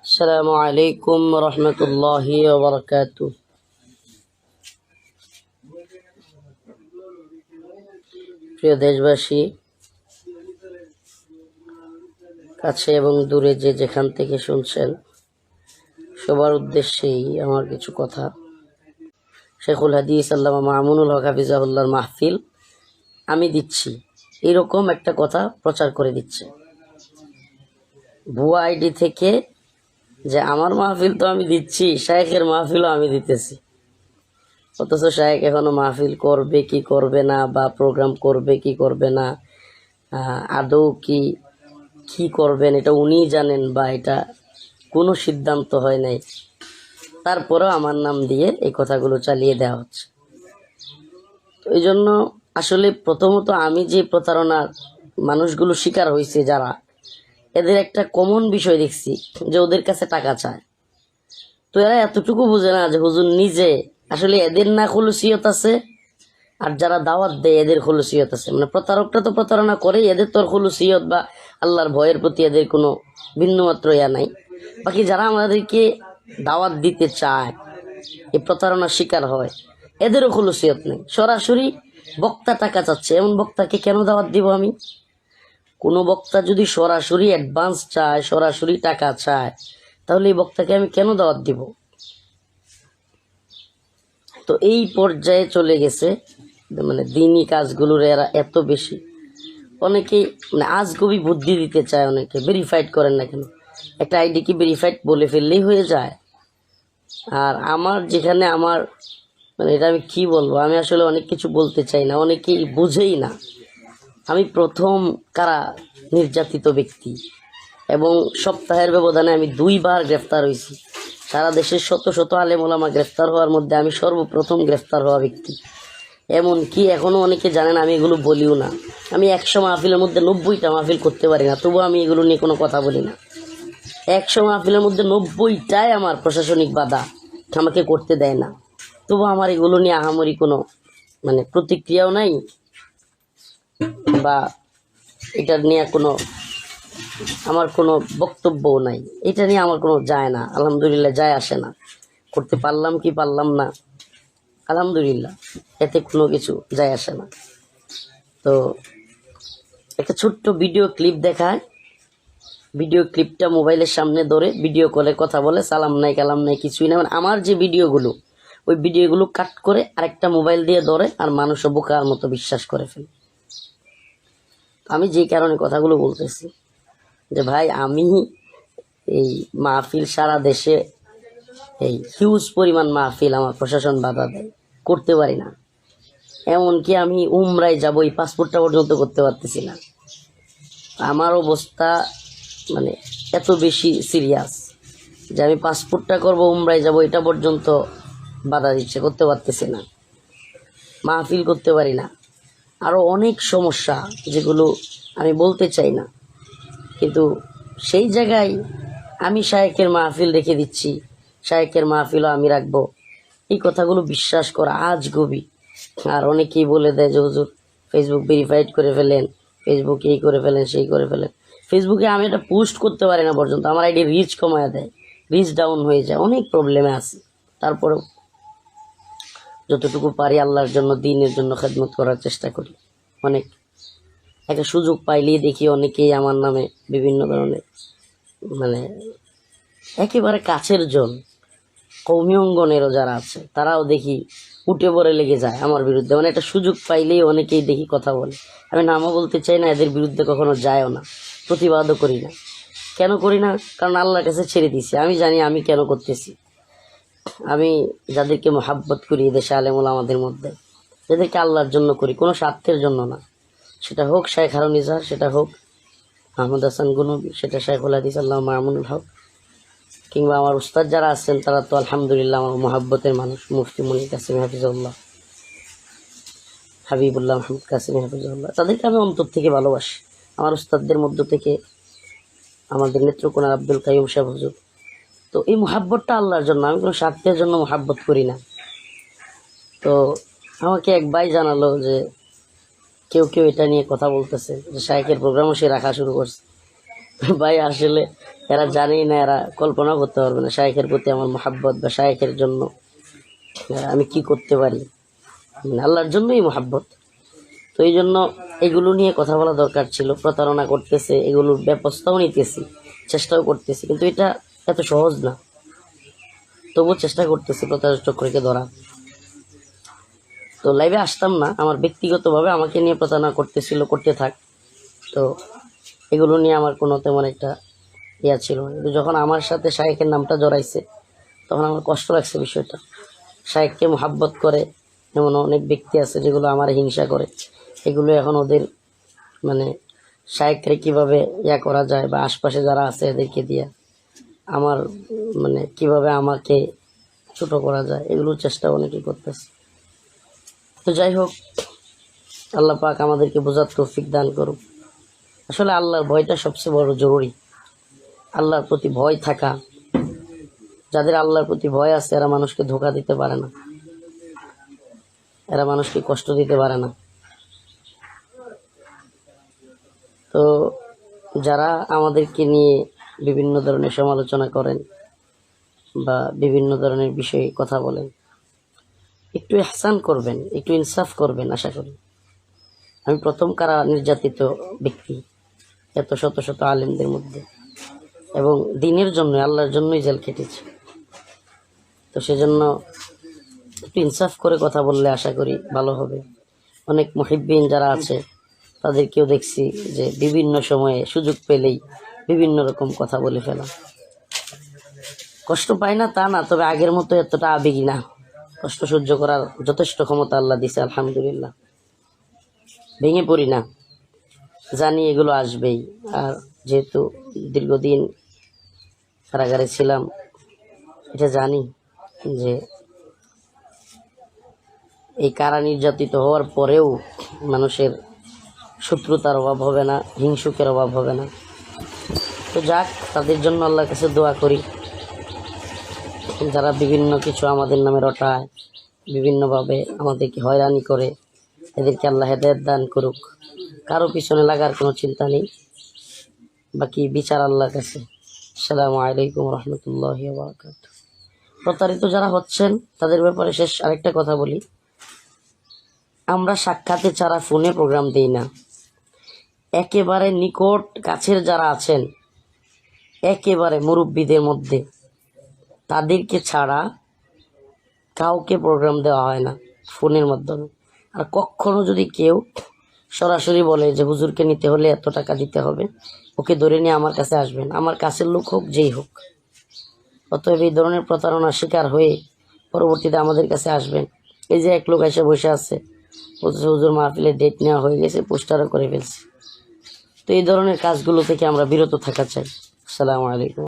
আসসালামু আলাইকুম রহমতুল্লাহি ওয়া বারাকাতুহু। প্রিয় দেশবাসী, কাছে এবং দূরে যে যেখান থেকে শুনছেন, সবার উদ্দেশ্যেই আমার কিছু কথা। শেখুল হাদিস আল্লামা মামুনুল হক হাফিজাহুল্লাহর মাহফিল আমি দিচ্ছি, এরকম একটা কথা প্রচার করে দিচ্ছে ভুয়া আইডি থেকে, যে আমার মাহফিল তো আমি দিচ্ছি, শায়েখের মাহফিলও আমি দিতেছি। অথচ শায়েখ এখনো মাহফিল করবে কি করবে না, বা প্রোগ্রাম করবে কি করবে না, আদৌ কি কি করবেন এটা উনিই জানেন, বা এটা কোনো সিদ্ধান্ত হয় নাই। তারপরেও আমার নাম দিয়ে এই কথাগুলো চালিয়ে দেওয়া হচ্ছে। তো এই জন্য আসলে প্রথমত আমি যে প্রতারণার মানুষগুলো শিকার হয়েছে যারা, এদের একটা কমন বিষয় দেখছি যে ওদের কাছে টাকা চায়। তো এরা এতটুকু বুঝে না যে হুজুর নিজে আসলে এদের না খুলুসিয়ত আছে, আর যারা দাওয়াত দেয় এদের খুলুসিয়ত আছে। মানে প্রতারকটা তো প্রতারণা করে, এদের তোর খুলুসিয়ত বা আল্লাহর ভয়ের প্রতি এদের কোনো ভিন্নমাত্র ইয়া নাই। বাকি যারা আমাদেরকে দাওয়াত দিতে চায়, এই প্রতারণার শিকার হয়, এদেরও খুলুসিয়ত নেই। সরাসরি বক্তা টাকা চাচ্ছে, এমন বক্তাকে কেন দাওয়াত দিব আমি? কোনো বক্তা যদি সরাসরি অ্যাডভান্স চায়, সরাসরি টাকা চায়, তাহলে এই বক্তাকে আমি কেন দাওয়াত দিব? তো এই পর্যায়ে চলে গেছে, মানে দিনই কাজগুলোর এরা এত বেশি। অনেকেই মানে আজগবি বুদ্ধি দিতে চায়, অনেকে ভেরিফাইড করেন না কেন, একটা আইডি কি ভেরিফাইড বলে ফেললেই হয়ে যায়? আর আমার যেখানে আমার মানে এটা আমি কি বলবো, আমি আসলে অনেক কিছু বলতে চাই না, অনেকেই বুঝেই না। আমি প্রথম কারা নির্যাতিত ব্যক্তি, এবং সপ্তাহের ব্যবধানে আমি 2 বার গ্রেফতার হয়েছি। সারা দেশের শত শত আলেম ওলামা গ্রেফতার হওয়ার মধ্যে আমি সর্বপ্রথম গ্রেফতার হওয়া ব্যক্তি। এমনকি এখনও অনেকে জানেন আমি এগুলো বলিও না। আমি 100 মাহফিলের মধ্যে 90টা মাহফিল করতে পারি না, তবুও আমি এগুলো নিয়ে কোনো কথা বলি না। 100 মাহফিলের মধ্যে 90টাই আমার প্রশাসনিক বাধা, আমাকে করতে দেয় না। তবু আমার এগুলো নিয়ে আহামরি কোনো মানে প্রতিক্রিয়াও নাই, বা এটা নিয়ে কোনো আমার কোনো বক্তব্যও নাই। এটা নিয়ে আমার কোনো যায় না, আলহামদুলিল্লাহ যায় আসে না। করতে পারলাম কি পারলাম না, আলহামদুলিল্লাহ, এতে কোনো কিছু যায় আসে না। তো একটা ছোট্ট ভিডিও ক্লিপ দেখায়, ভিডিও ক্লিপটা মোবাইলের সামনে ধরে ভিডিও কলে কথা বলে, সালাম নাই কালাম নাই কিছুই না। মানে আমার যে ভিডিওগুলো, ওই ভিডিওগুলো কাট করে আরেকটা মোবাইল দিয়ে ধরে, আর মানুষও বোকার মতো বিশ্বাস করে ফেলে। আমি যে কারণে কথাগুলো বলতেছি, যে ভাই আমি এই মাহফিল সারা দেশে এই হিউজ পরিমাণ মাহফিল আমার প্রশাসন বাধা দেয়, করতে পারি না। এমনকি আমি উমরায় যাব, এই পাসপোর্টটা পর্যন্ত করতে পারতেছি না। আমার অবস্থা মানে এত বেশি সিরিয়াস যে আমি পাসপোর্টটা করব, উমরায় যাব, এটা পর্যন্ত বাধা দিচ্ছে, করতে পারতেছি না, মাহফিল করতে পারি না। আরও অনেক সমস্যা যেগুলো আমি বলতে চাই না, কিন্তু সেই জায়গায় আমি শায়েকের মাহফিল রেখে দিচ্ছি, শায়েকের মাহফিলও আমি রাখবো, এই কথাগুলো বিশ্বাস করা আজগুবি। আর অনেকেই বলে দেয় যে হুজুর ফেসবুক ভেরিফাইড করে ফেলেন, ফেসবুক এই করে ফেলেন সেই করে ফেলেন। ফেসবুকে আমি এটা পোস্ট করতে পারি না পর্যন্ত, আমার আইডি রিচ কমায় দেয়, রিচ ডাউন হয়ে যায়, অনেক প্রবলেমে আছি। তারপরেও যতটুকু পারি আল্লাহর জন্য, দিনের জন্য খেদমত করার চেষ্টা করি। অনেক একটা সুযোগ পাইলেই দেখি অনেকেই আমার নামে বিভিন্ন ধরনের মানে একেবারে কাছের জন, কৌমি অঙ্গনেরও যারা আছে, তারাও দেখি উঠে পড়ে লেগে যায় আমার বিরুদ্ধে। মানে একটা সুযোগ পাইলেই অনেকেই দেখি কথা বলে। আমি নামও বলতে চাই না, এদের বিরুদ্ধে কখনো যায়ও না, প্রতিবাদও করি না। কেন করি না? কারণ আল্লাহর কাছে ছেড়ে দিছি। আমি জানি আমি কেন করতেছি। আমি যাদেরকে মহাব্বত করি দেশে আলেম ওলামাদের মধ্যে, যাদেরকে আল্লাহর জন্য করি, কোনো স্বার্থের জন্য না। সেটা হোক শাইখ হারুন ইজাহার, সেটা হোক আহমদ হাসান গনবী, সেটা শাইখুল হাদিস আল্লামা মামুনুল হক, কিংবা আমার উস্তাদ যারা আছেন, তারা তো আলহামদুলিল্লাহ আমার মহাব্বতের মানুষ। মুফতি মনির কাসিম হাফিজুল্লাহ, হাবিবুল্লাহ মাহমুদ কাসিম হাফিজুল্লাহ, তাদেরকে আমি অন্তর থেকে ভালোবাসি। আমার উস্তাদদের মধ্য থেকে আমাদের নেত্রকোনার আব্দুল কাইয়ুম সাহেব হুজুর। তো এই মহাব্বতটা আল্লাহর জন্য, আমি কোনো স্বার্থের জন্য মহাব্বত করি না। তো আমাকে এক ভাই জানালো যে কেউ কেউ এটা নিয়ে কথা বলতেছে, যে শাইখের প্রোগ্রামও সে রাখা শুরু করছে। ভাই আসলে এরা জানেই না, এরা কল্পনা করতে পারবে না শায়েখের প্রতি আমার মহাব্বত বা শায়েখের জন্য আমি কি করতে পারি। আল্লাহর জন্যই মহাব্বত। তো এই জন্য এগুলো নিয়ে কথা বলা দরকার ছিল। প্রতারণা করতেছে, এগুলোর ব্যবস্থাও নিতেছি, চেষ্টাও করতেছি, কিন্তু এটা এত সহজ না। তবুও চেষ্টা করতেছি প্রতারক চক্রকে ধরা। তো লাইভে আসতাম না, আমার ব্যক্তিগতভাবে আমাকে নিয়ে প্রতারণা করতেছিল, করতে থাক। তো এগুলো নিয়ে আমার কোনো তেমন একটা ইয়া ছিল না। কিন্তু যখন আমার সাথে শায়েখের নামটা জড়াইছে তখন আমার কষ্ট লাগছে বিষয়টা। শায়েখকে মোহাব্বত করে এমন অনেক ব্যক্তি আছে যেগুলো আমার হিংসা করে। এগুলো এখন ওদের মানে শায়েখরে কীভাবে ইয়া করা যায় বা আশপাশে যারা আছে এদেরকে দিয়ে আমার মানে কিভাবে আমাকে ছোট করা যায়, এগুলোর চেষ্টা অনেকেই করতেছে। তো যাই হোক, আল্লাহ পাক আমাদেরকে বোঝার তৌফিক দান করুক। আসলে আল্লাহর ভয়টা সবচেয়ে বড় জরুরি। আল্লাহর প্রতি ভয় থাকা, যাদের আল্লাহর প্রতি ভয় আছে এরা মানুষকে ধোঁকা দিতে পারে না, এরা মানুষকে কষ্ট দিতে পারে না। তো যারা আমাদেরকে নিয়ে বিভিন্ন ধরনের সমালোচনা করেন বা বিভিন্ন ধরনের বিষয়ে কথা বলেন, একটু ইহসান করবেন, একটু ইনসাফ করবেন। আশা করি আমি প্রথম কারা নির্যাতিত ব্যক্তি এত শত শত আলেমদের মধ্যে, এবং দিনের জন্য আল্লাহর জন্যই জেল কেটেছি। তো সেজন্য একটু ইনসাফ করে কথা বললে আশা করি ভালো হবে। অনেক মুহিব্বিন যারা আছে তাদেরকেও দেখছি যে বিভিন্ন সময়ে সুযোগ পেলেই বিভিন্ন রকম কথা বলে ফেলা। কষ্ট পায় না তা না, তবে আগের মতো এতটা আবেগী না। কষ্ট সহ্য করার যথেষ্ট ক্ষমতা আল্লাহ দিছে, আলহামদুলিল্লাহ। ভেঙে পড়ি না, জানি এগুলো আসবেই। আর যেহেতু দীর্ঘদিন কারাগারে ছিলাম, এটা জানি যে এই কারা নির্যাতিত হওয়ার পরেও মানুষের শত্রুতার অভাব হবে না, হিংসুকের অভাব হবে না। তো যাক, তাদের জন্য আল্লাহর কাছে দোয়া করি। যারা বিভিন্ন কিছু আমাদের নামে রটায়, বিভিন্নভাবে আমাদেরকে হয়রানি করে, এদেরকে আল্লাহ হেদায়েত দান করুক। কারো পিছনে লাগার কোনো চিন্তা নেই, বাকি বিচার আল্লাহর কাছে। আসসালামু আলাইকুম রহমতুল্লাহি ওয়া বারাকাতুহু। প্রতারিত যারা হচ্ছেন তাদের ব্যাপারে শেষ আরেকটা কথা বলি। আমরা সাক্ষাতে ছাড়া ফোনে প্রোগ্রাম দিই না। একেবারে নিকট কাছের যারা আছেন, একেবারে মুরব্বীদের মধ্যে, তাদেরকে ছাড়া কাউকে প্রোগ্রাম দেওয়া হয় না ফোনের মাধ্যমে। আর কখনো যদি কেউ সরাসরি বলে যে হুজুরকে নিতে হলে এত টাকা দিতে হবে, ওকে ধরে নিয়ে আমার কাছে আসবেন, আমার কাছের লোক হোক যেই হোক। অতএব এই ধরনের প্রতারণার শিকার হয়ে পরবর্তীতে আমাদের কাছে আসবেন। এই যে এক লোক এসে বসে আছে, বলছে হুজুর মাহফিলের ডেট নেওয়া হয়ে গেছে, পোস্টারও করে ফেলছে। তো এই ধরনের কাজগুলো থেকে আমরা বিরত থাকা চাই। আসসালামু আলাইকুম।